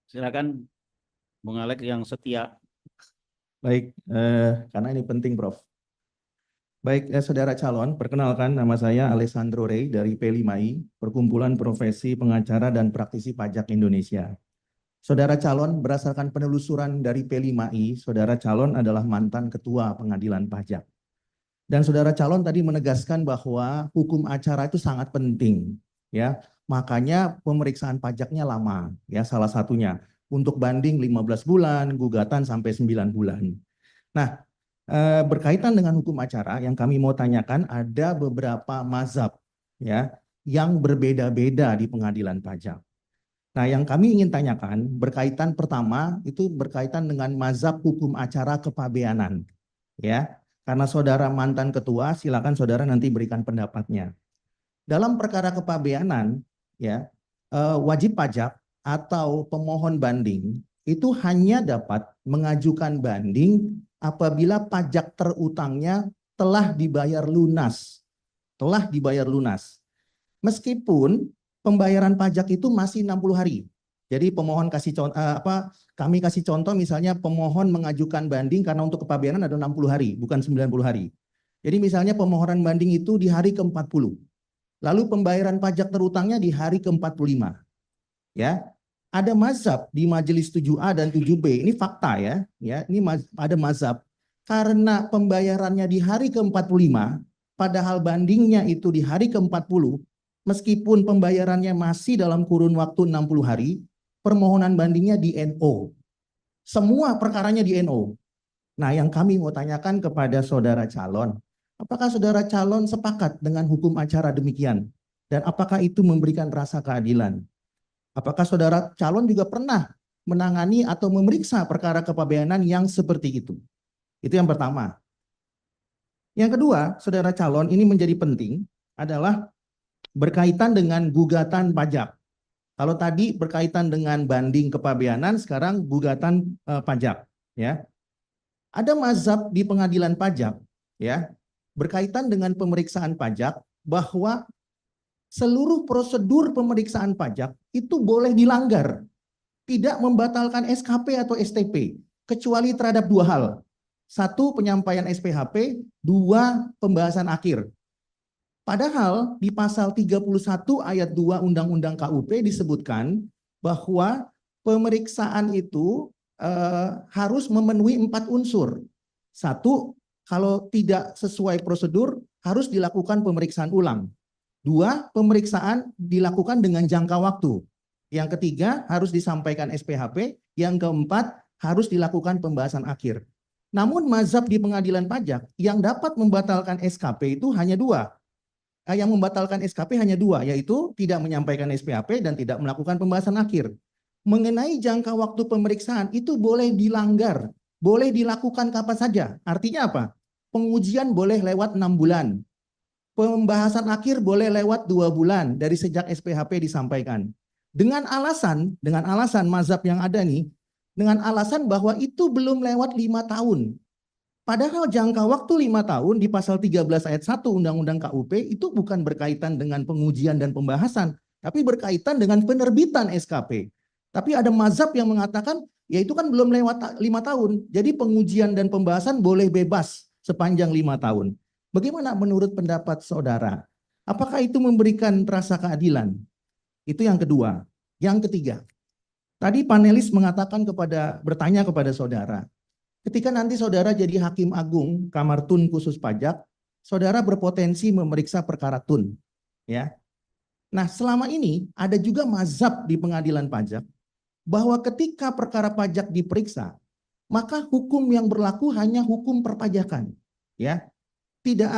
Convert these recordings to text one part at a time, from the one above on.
Silakan Bung Alek yang setia. Baik, karena ini penting, Prof. Baik, saudara calon, perkenalkan nama saya Alessandro Rey dari P5I, Perkumpulan Profesi Pengacara dan Praktisi Pajak Indonesia. Saudara calon, berdasarkan penelusuran dari P5I, saudara calon adalah mantan ketua pengadilan pajak. Dan saudara calon tadi menegaskan bahwa hukum acara itu sangat penting, ya. Makanya pemeriksaan pajaknya lama, ya, salah satunya. Untuk banding 15 bulan, gugatan sampai 9 bulan. Nah, berkaitan dengan hukum acara yang kami mau tanyakan ada beberapa mazhab, ya, yang berbeda-beda di pengadilan pajak. Nah, yang kami ingin tanyakan berkaitan pertama itu berkaitan dengan mazhab hukum acara kepabeanan, ya. Karena saudara mantan ketua, silakan saudara nanti berikan pendapatnya. Dalam perkara kepabeanan, ya, wajib pajak atau pemohon banding itu hanya dapat mengajukan banding apabila pajak terutangnya telah dibayar lunas. Telah dibayar lunas. Meskipun pembayaran pajak itu masih 60 hari. Jadi pemohon kami kasih contoh misalnya pemohon mengajukan banding karena untuk kepabeanan ada 60 hari, bukan 90 hari. Jadi misalnya pemohonan banding itu di hari ke-40. Lalu pembayaran pajak terutangnya di hari ke-45. Ya. Ada mazhab di Majelis 7A dan 7B. Ini fakta ya. Ini ada mazhab karena pembayarannya di hari ke-45 padahal bandingnya itu di hari ke-40, meskipun pembayarannya masih dalam kurun waktu 60 hari, permohonan bandingnya di NO. Semua perkaranya di NO. Nah, yang kami mau tanyakan kepada saudara calon, apakah saudara calon sepakat dengan hukum acara demikian? Dan apakah itu memberikan rasa keadilan? Apakah saudara calon juga pernah menangani atau memeriksa perkara kepabeanan yang seperti itu? Itu yang pertama. Yang kedua, saudara calon, ini menjadi penting adalah berkaitan dengan gugatan pajak. Kalau tadi berkaitan dengan banding kepabeanan, sekarang gugatan pajak, ya. Ada mazhab di pengadilan pajak, ya, berkaitan dengan pemeriksaan pajak bahwa seluruh prosedur pemeriksaan pajak itu boleh dilanggar, tidak membatalkan SKP atau STP, kecuali terhadap dua hal. Satu, penyampaian SPHP, dua, pembahasan akhir. Padahal di pasal 31 ayat 2 Undang-Undang KUP disebutkan bahwa pemeriksaan itu harus memenuhi 4 unsur. Satu, kalau tidak sesuai prosedur harus dilakukan pemeriksaan ulang. Dua, pemeriksaan dilakukan dengan jangka waktu. Yang ketiga, harus disampaikan SPHP. Yang keempat, harus dilakukan pembahasan akhir. Namun mazhab di pengadilan pajak yang dapat membatalkan SKP itu hanya dua. Yang membatalkan SKP hanya dua, yaitu tidak menyampaikan SPHP dan tidak melakukan pembahasan akhir. Mengenai jangka waktu pemeriksaan itu boleh dilanggar, boleh dilakukan kapan saja. Artinya apa? Pengujian boleh lewat 6 bulan. Pembahasan akhir boleh lewat 2 bulan dari sejak SPHP disampaikan. Dengan alasan mazhab yang ada nih, dengan alasan bahwa itu belum lewat 5 tahun. Padahal jangka waktu 5 tahun di pasal 13 ayat 1 Undang-Undang KUP itu bukan berkaitan dengan pengujian dan pembahasan, tapi berkaitan dengan penerbitan SKP. Tapi ada mazhab yang mengatakan, ya itu kan belum lewat 5 tahun, jadi pengujian dan pembahasan boleh bebas sepanjang 5 tahun. Bagaimana menurut pendapat saudara? Apakah itu memberikan rasa keadilan? Itu yang kedua. Yang ketiga, tadi panelis bertanya kepada saudara, ketika nanti saudara jadi hakim agung Kamar Tun khusus pajak, saudara berpotensi memeriksa perkara tun, ya. Nah, selama ini ada juga mazhab di pengadilan pajak bahwa ketika perkara pajak diperiksa, maka hukum yang berlaku hanya hukum perpajakan, ya. Tidak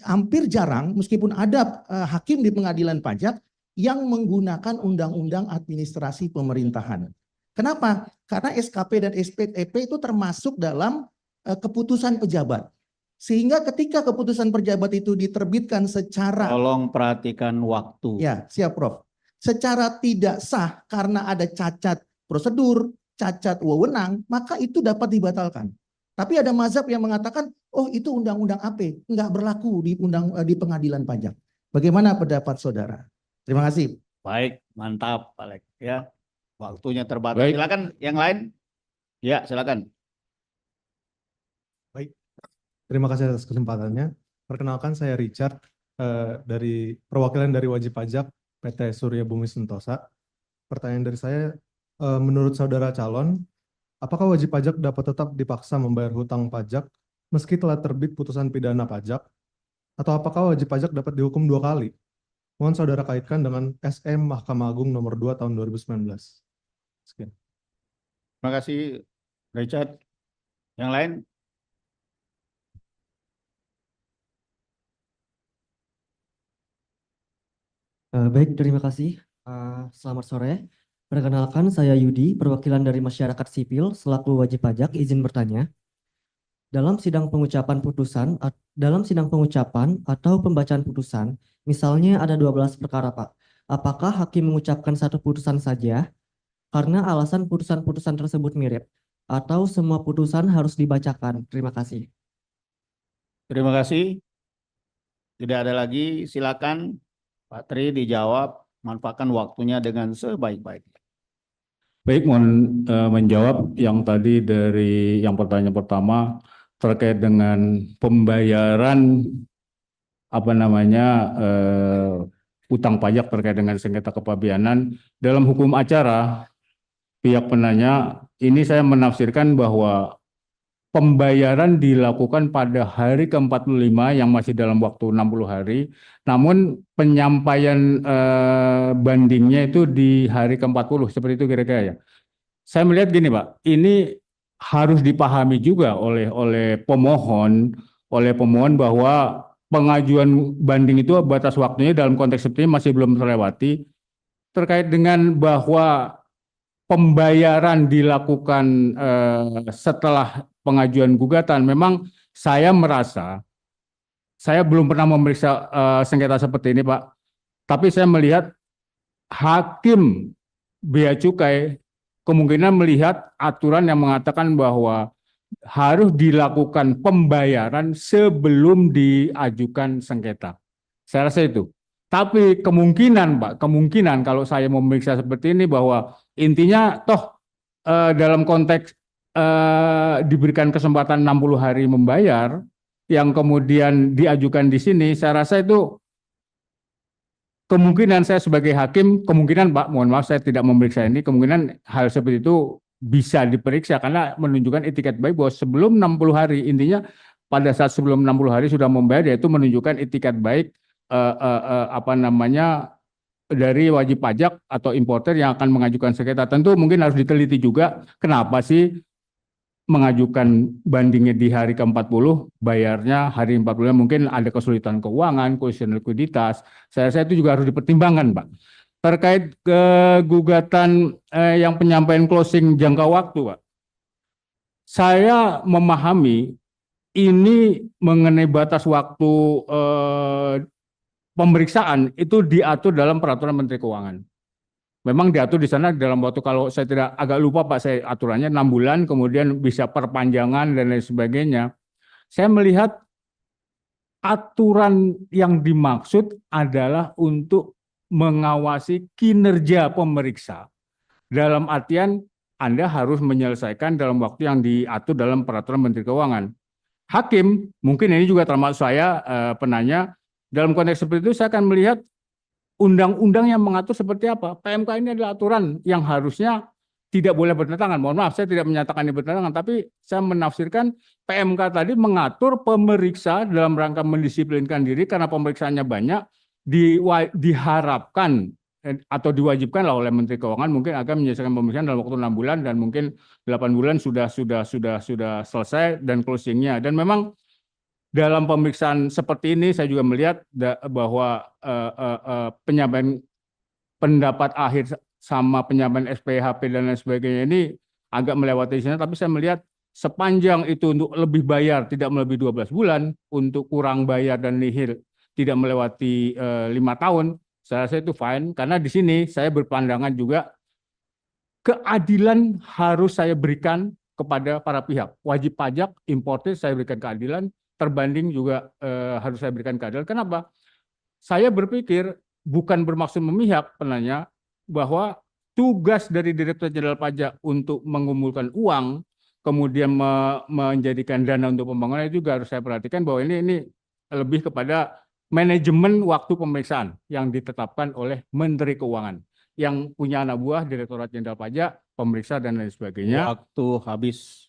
hampir jarang meskipun ada hakim di pengadilan pajak yang menggunakan undang-undang administrasi pemerintahan. Kenapa? Karena SKP dan SPTP itu termasuk dalam keputusan pejabat. Sehingga ketika keputusan pejabat itu diterbitkan secara... Tolong perhatikan waktu. Ya, siap Prof. Secara tidak sah karena ada cacat prosedur, cacat wewenang, maka itu dapat dibatalkan. Tapi ada mazhab yang mengatakan, oh itu undang-undang AP, enggak berlaku di pengadilan pajak. Bagaimana pendapat saudara? Terima kasih. Baik, mantap, Pak Lek. Ya, Waktunya terbatas. Baik. Silakan yang lain. Ya, silakan. Baik, terima kasih atas kesempatannya. Perkenalkan saya Richard dari perwakilan dari wajib pajak PT Surya Bumi Sentosa. Pertanyaan dari saya, menurut saudara calon, apakah wajib pajak dapat tetap dipaksa membayar hutang pajak meski telah terbit putusan pidana pajak? Atau apakah wajib pajak dapat dihukum 2 kali? Mohon saudara kaitkan dengan SM Mahkamah Agung nomor 2 tahun 2019. Sekian. Terima kasih, Richard. Yang lain? Baik, terima kasih. Selamat sore. Perkenalkan, saya Yudi, perwakilan dari masyarakat sipil selaku wajib pajak. Izin bertanya. Dalam sidang pengucapan atau pembacaan putusan, misalnya ada 12 perkara, Pak. Apakah hakim mengucapkan satu putusan saja karena alasan putusan-putusan tersebut mirip, atau semua putusan harus dibacakan? Terima kasih. Terima kasih. Tidak ada lagi. Silakan Pak Tri dijawab. Manfaatkan waktunya dengan sebaik-baiknya. Baik, mohon menjawab yang tadi dari yang pertanyaan pertama terkait dengan pembayaran utang pajak terkait dengan sengketa kepabeanan dalam hukum acara. Pihak penanya ini saya menafsirkan bahwa pembayaran dilakukan pada hari ke-45 yang masih dalam waktu 60 hari, namun penyampaian bandingnya itu di hari ke-40, seperti itu kira-kira ya. Saya melihat gini Pak, ini harus dipahami juga oleh pemohon bahwa pengajuan banding itu batas waktunya dalam konteks seperti ini masih belum terlewati, terkait dengan bahwa pembayaran dilakukan setelah pengajuan gugatan. Memang saya merasa, saya belum pernah memeriksa sengketa seperti ini Pak, tapi saya melihat hakim bea cukai kemungkinan melihat aturan yang mengatakan bahwa harus dilakukan pembayaran sebelum diajukan sengketa. Saya rasa itu. Tapi kemungkinan Pak, kalau saya memeriksa seperti ini bahwa intinya toh dalam konteks diberikan kesempatan 60 hari membayar yang kemudian diajukan di sini, saya rasa itu kemungkinan saya sebagai hakim, kemungkinan Pak, mohon maaf saya tidak memeriksa ini, kemungkinan hal seperti itu bisa diperiksa karena menunjukkan etikat baik bahwa sebelum 60 hari, intinya pada saat sebelum 60 hari sudah membayar, yaitu menunjukkan etikat baik dari wajib pajak atau importer yang akan mengajukan sengketa. Tentu mungkin harus diteliti juga kenapa sih mengajukan bandingnya di hari ke-40, bayarnya hari 40, mungkin ada kesulitan keuangan, kesulitan likuiditas. Saya rasa itu juga harus dipertimbangkan, Pak. Terkait gugatan yang penyampaian closing jangka waktu, Pak. Saya memahami ini mengenai batas waktu pemeriksaan itu diatur dalam peraturan Menteri Keuangan. Memang diatur di sana dalam waktu, kalau saya tidak agak lupa Pak, saya aturannya 6 bulan, kemudian bisa perpanjangan dan lain sebagainya. Saya melihat aturan yang dimaksud adalah untuk mengawasi kinerja pemeriksa. Dalam artian Anda harus menyelesaikan dalam waktu yang diatur dalam peraturan Menteri Keuangan. Hakim, mungkin ini juga termasuk saya penanya, dalam konteks seperti itu saya akan melihat undang-undang yang mengatur seperti apa. PMK ini adalah aturan yang harusnya tidak boleh bertentangan. Mohon maaf, saya tidak menyatakan ini bertentangan, tapi saya menafsirkan PMK tadi mengatur pemeriksa dalam rangka mendisiplinkan diri karena pemeriksaannya banyak, diharapkan atau diwajibkan lah oleh Menteri Keuangan mungkin akan menyelesaikan pemeriksaan dalam waktu 6 bulan dan mungkin 8 bulan sudah selesai dan closingnya. Dan memang dalam pemeriksaan seperti ini saya juga melihat bahwa penyampaian pendapat akhir sama penyampaian SPHP dan lain sebagainya ini agak melewati di sana, tapi saya melihat sepanjang itu untuk lebih bayar tidak melebihi 12 bulan, untuk kurang bayar dan nihil tidak melewati 5 tahun, saya rasa itu fine, karena di sini saya berpandangan juga keadilan harus saya berikan kepada para pihak. Wajib pajak, importer saya berikan keadilan, terbanding juga harus saya berikan keadilan. Kenapa? Saya berpikir bukan bermaksud memihak penanya, bahwa tugas dari Direktur Jenderal Pajak untuk mengumpulkan uang, kemudian menjadikan dana untuk pembangunan, itu juga harus saya perhatikan bahwa ini lebih kepada manajemen waktu pemeriksaan yang ditetapkan oleh Menteri Keuangan yang punya anak buah Direktorat Jenderal Pajak, pemeriksa dan lain sebagainya. Waktu habis.